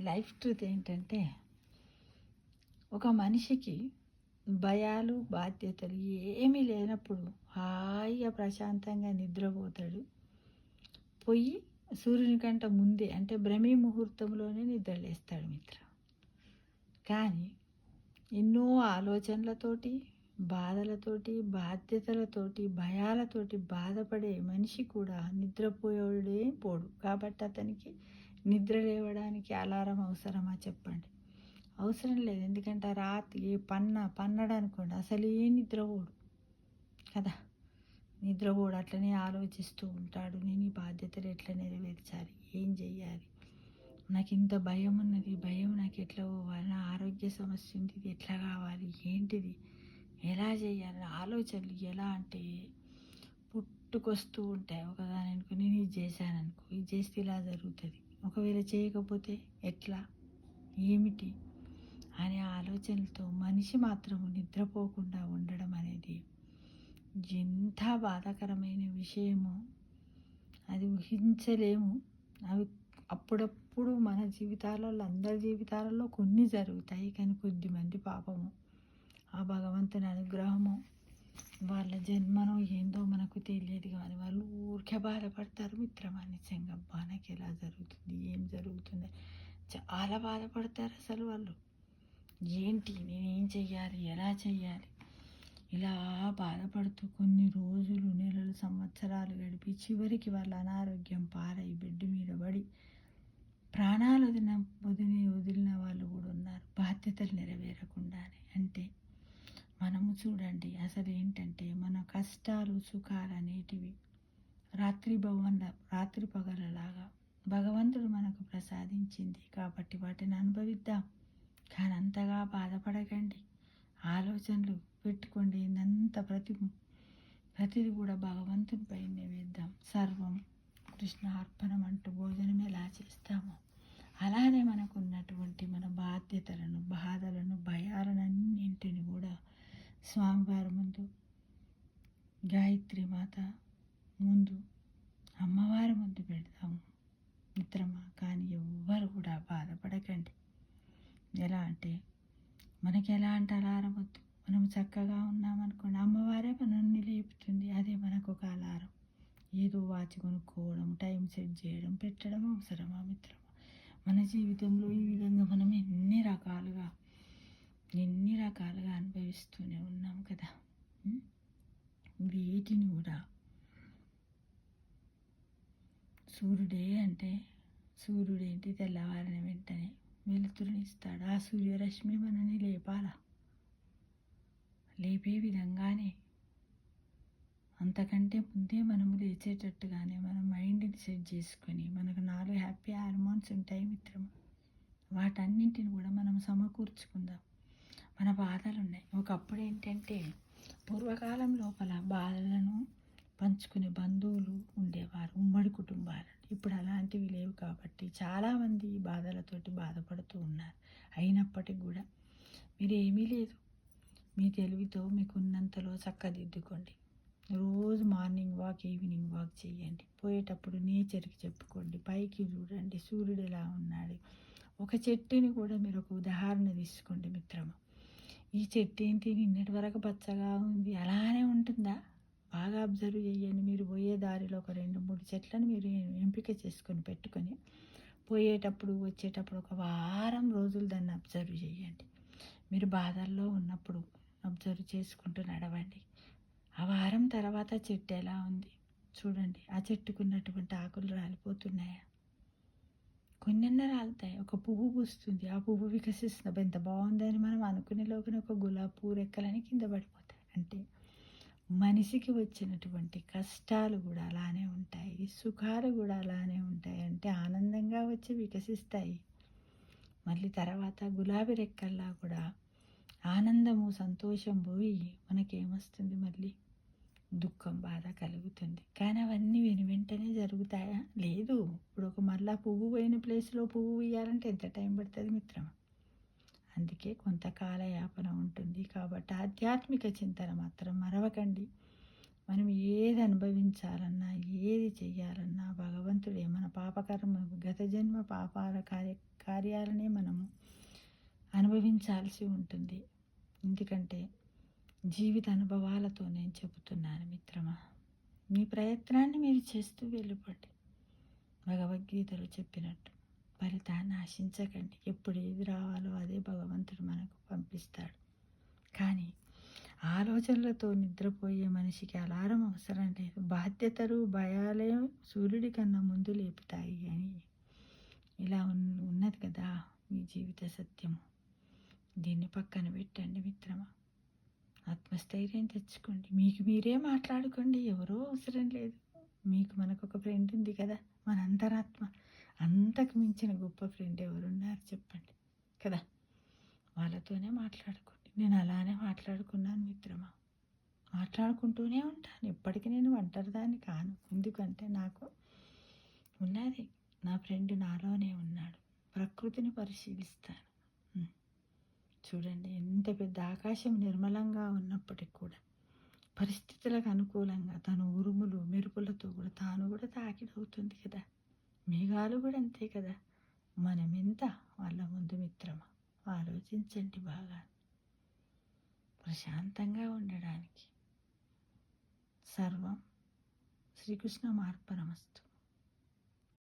Life truth ఏంటంటే, ఒక మనిషికి భయాలు, బాధ్యతలు ఏమీ లేనప్పుడు హాయిగా ప్రశాంతంగా నిద్రపోతాడు. పొయ్యి సూర్యుని కంటే ముందే అంటే బ్రహ్మీ ముహూర్తంలోనే నిద్రలేస్తాడు మిత్ర. కానీ ఎన్నో ఆలోచనలతోటి, బాధలతోటి, బాధ్యతలతోటి, భయాలతోటి బాధపడే మనిషి కూడా నిద్రపోయాడే పోడు. కాబట్టి అతనికి నిద్ర లేవడానికి అలారం అవసరమా చెప్పండి? అవసరం లేదు. ఎందుకంటే రాత్రి పన్నడనుకోండి అసలే నిద్రపోడు కదా! నిద్రపోడు. అట్లనే ఆలోచిస్తూ ఉంటాడు. నేను ఈ బాధ్యతలు ఎట్లా నెరవేర్చాలి? ఏం చెయ్యాలి? నాకు ఇంత భయం ఉన్నది. భయం నాకు ఎట్లా పోవాలి? నా ఆరోగ్య సమస్య ఉంది. ఇది ఎట్లా కావాలి? ఏంటిది? ఎలా చేయాలి? ఆలోచనలు ఎలా అంటే పుట్టుకొస్తూ ఉంటాయి. ఒకదాని అనుకో నేను ఇది చేశాననుకో, ఇది చేస్తే ఇలా జరుగుతుంది. ఒకవేళ చేయకపోతే ఎట్లా? ఏమిటి? అనే ఆలోచనలతో మనిషి మాత్రము నిద్రపోకుండా ఉండడం అనేది ఎంత బాధాకరమైన విషయమో అది ఊహించలేము. అవి అప్పుడప్పుడు మన జీవితాలలో, అందరి జీవితాలలో కొన్ని జరుగుతాయి. కానీ కొద్దిమంది పాపము ఆ భగవంతుని అనుగ్రహము వాళ్ళ జన్మనో ఏందో మనకు తెలియదు. కానీ వాళ్ళు ఊరికే బాధపడతారు మిత్రమా. నిజంగా అబ్బా నాకు ఎలా జరుగుతుంది, ఏం జరుగుతుంది, చాలా బాధపడతారు అసలు వాళ్ళు. ఏంటి నేనేం చెయ్యాలి, ఎలా చెయ్యాలి, ఇలా బాధపడుతూ కొన్ని రోజులు, నెలలు, సంవత్సరాలు గడిపి చివరికి వాళ్ళ అనారోగ్యం పాలై బెడ్ మీద పడి ప్రాణాలు వదిలిన వాళ్ళు కూడా ఉన్నారు, బాధ్యతలు నెరవేరకుండానే. అంటే మనము చూడండి, అసలు ఏంటంటే మన కష్టాలు సుఖాలు అనేటివి రాత్రి పగలలాగా భగవంతుడు మనకు ప్రసాదించింది కాబట్టి వాటిని అనుభవిద్దాం. కానీ అంతగా బాధపడకండి. ఆలోచనలు పెట్టుకోండి. ప్రతిది కూడా భగవంతుని పైనే వేద్దాం. సర్వం కృష్ణ అర్పణం అంటూ భోజనం ఎలా చేస్తామో అలానే మనకు ఉన్నటువంటి మన బాధ్యతలను, బాధలను, భయాలన్నింటిని కూడా స్వామివారి ముందు, గాయత్రి మాత ముందు, అమ్మవారి ముందు పెడతాము మిత్రమా. కానీ ఎవ్వరు కూడా బాధపడకండి. ఎలా అంటే మనకి ఎలాంటి అలారం వద్దు. మనం చక్కగా ఉన్నామనుకోండి, అమ్మవారే మనల్ని లేపుతుంది. అదే మనకు ఒక అలారం. ఏదో వాచ్ కొనుక్కోవడం, టైం సెట్ చేయడం, పెట్టడం అవసరమా మిత్రమా? మన జీవితంలో ఈ విధంగా మనం ఎన్ని రకాలుగా అనుభవిస్తూనే ఉన్నాం కదా. వీటిని కూడా సూర్యుడేంటి తెల్లవారిన వెంటనే వెలుతురునిస్తాడు. ఆ సూర్యరశ్మి మనని లేపాలా? లేపే విధంగానే అంతకంటే ముందే మనము లేచేటట్టుగానే మన మైండ్ని సెట్ చేసుకొని, మనకు 4 హ్యాపీ హార్మోన్స్ ఉంటాయి మిత్రమా. వాటన్నింటిని కూడా మనం సమకూర్చుకుందాం. మన బాధలు ఉన్నాయి. ఒకప్పుడు ఏంటంటే పూర్వకాలం లోపల బాధలను పంచుకునే బంధువులు ఉండేవారు, ఉమ్మడి కుటుంబాలు. ఇప్పుడు అలాంటివి లేవు కాబట్టి చాలామంది ఈ బాధలతోటి బాధపడుతూ ఉన్నారు. అయినప్పటికీ కూడా మీరు ఏమీ లేదు, మీ తెలివితో మీకున్నంతలో చక్కదిద్దుకోండి. రోజు మార్నింగ్ వాక్, ఈవినింగ్ వాక్ చేయండి. పోయేటప్పుడు నేచర్కి చెప్పుకోండి. పైకి చూడండి, సూర్యుడు ఎలా ఉన్నాడు. ఒక చెట్టుని కూడా మీరు ఒక ఉదాహరణ తీసుకోండి మిత్రమా. ఈ చెట్టు ఏంటి నిన్నటి వరకు పచ్చగా ఉంది, అలానే ఉంటుందా? బాగా అబ్జర్వ్ చేయండి. మీరు పోయే దారిలో ఒక 2-3 చెట్లను మీరు ఎంపిక చేసుకొని పెట్టుకొని పోయేటప్పుడు వచ్చేటప్పుడు ఒక వారం రోజులు దాన్ని అబ్జర్వ్ చేయండి. మీరు బాధల్లో ఉన్నప్పుడు అబ్జర్వ్ చేసుకుంటూ నడవండి. ఆ వారం తర్వాత చెట్టు ఎలా ఉంది చూడండి. ఆ చెట్టుకున్నటువంటి ఆకులు రాలిపోతున్నాయా? కొన్నెన్న రాలుతాయి. ఒక పువ్వు పూస్తుంది, ఆ పువ్వు వికసిస్తుంది, ఎంత బాగుందని మనం అనుకునే లోపల ఒక గులాబీ పువ్వు రెక్కలని కింద పడిపోతాయి. అంటే మనిషికి వచ్చినటువంటి కష్టాలు కూడా అలానే ఉంటాయి, సుఖాలు కూడా అలానే ఉంటాయి. అంటే ఆనందంగా వచ్చి వికసిస్తాయి. మళ్ళీ తర్వాత గులాబీ రెక్కల్లా కూడా ఆనందము, సంతోషం పోయి మనకేమొస్తుంది? మళ్ళీ దుఃఖం, బాధ కలుగుతుంది. కానీ అవన్నీ వెంటనే జరుగుతాయా? లేదు. ఇప్పుడు ఒక మళ్ళా పువ్వు పోయిన ప్లేస్లో పువ్వు ఇయ్యాలంటే ఎంత టైం పడుతుంది మిత్రమా. అందుకే కొంతకాల యాపన ఉంటుంది. కాబట్టి ఆధ్యాత్మిక చింతన మాత్రం మరవకండి. మనం ఏది అనుభవించాలన్నా, ఏది చెయ్యాలన్నా భగవంతుడే మన పాపకర్మ గత జన్మ పాపాల కార్యాలనే మనము అనుభవించాల్సి ఉంటుంది. ఎందుకంటే జీవిత అనుభవాలతో నేను చెబుతున్నాను మిత్రమా. మీ ప్రయత్నాన్ని మీరు చేస్తూ వెళ్ళిపోండి. భగవద్గీతలో చెప్పినట్టు ఫలితాన్ని ఆశించకండి. ఎప్పుడు ఏది రావాలో అదే భగవంతుడు మనకు పంపిస్తాడు. కానీ ఆలోచనలతో నిద్రపోయే మనిషికి అలారం అవసరం లేదు. బాధ్యతలు భయాలే సూర్యుడి కన్నా ముందు లేపుతాయి అని ఇలా ఉన్నది కదా మీ జీవిత సత్యము. దీన్ని పక్కన పెట్టండి మిత్రమా. ఆత్మస్థైర్యం తెచ్చుకోండి. మీకు మీరే మాట్లాడుకోండి. ఎవరో అవసరం లేదు. మీకు మనకు ఒక ఫ్రెండ్ ఉంది కదా, మన అంతరాత్మ. అంతకు మించిన గొప్ప ఫ్రెండ్ ఎవరున్నారు చెప్పండి కదా. వాళ్ళతోనే మాట్లాడుకోండి. నేను అలానే మాట్లాడుకున్నాను మిత్రమా. మాట్లాడుకుంటూనే ఉంటాను. ఇప్పటికీ నేను ఒంటరిదాన్ని కాను. ఎందుకంటే నాకు ఉన్నది నా ఫ్రెండ్ నాలోనే ఉన్నాడు. ప్రకృతిని పరిశీలిస్తాను. చూడండి, ఎంత పెద్ద ఆకాశం నిర్మలంగా ఉన్నప్పటికి కూడా పరిస్థితులకు అనుకూలంగా తను ఉరుములు మెరుపులతో కూడా తాను కూడా తాకిడవుతుంది కదా. మేఘాలు కూడా అంతే కదా. మనం ఎంత వాళ్ళ ముందు మిత్రమా. ఆలోచించండి బాగా. ప్రశాంతంగా ఉండడానికి సర్వం శ్రీకృష్ణ మార్పణమస్తు.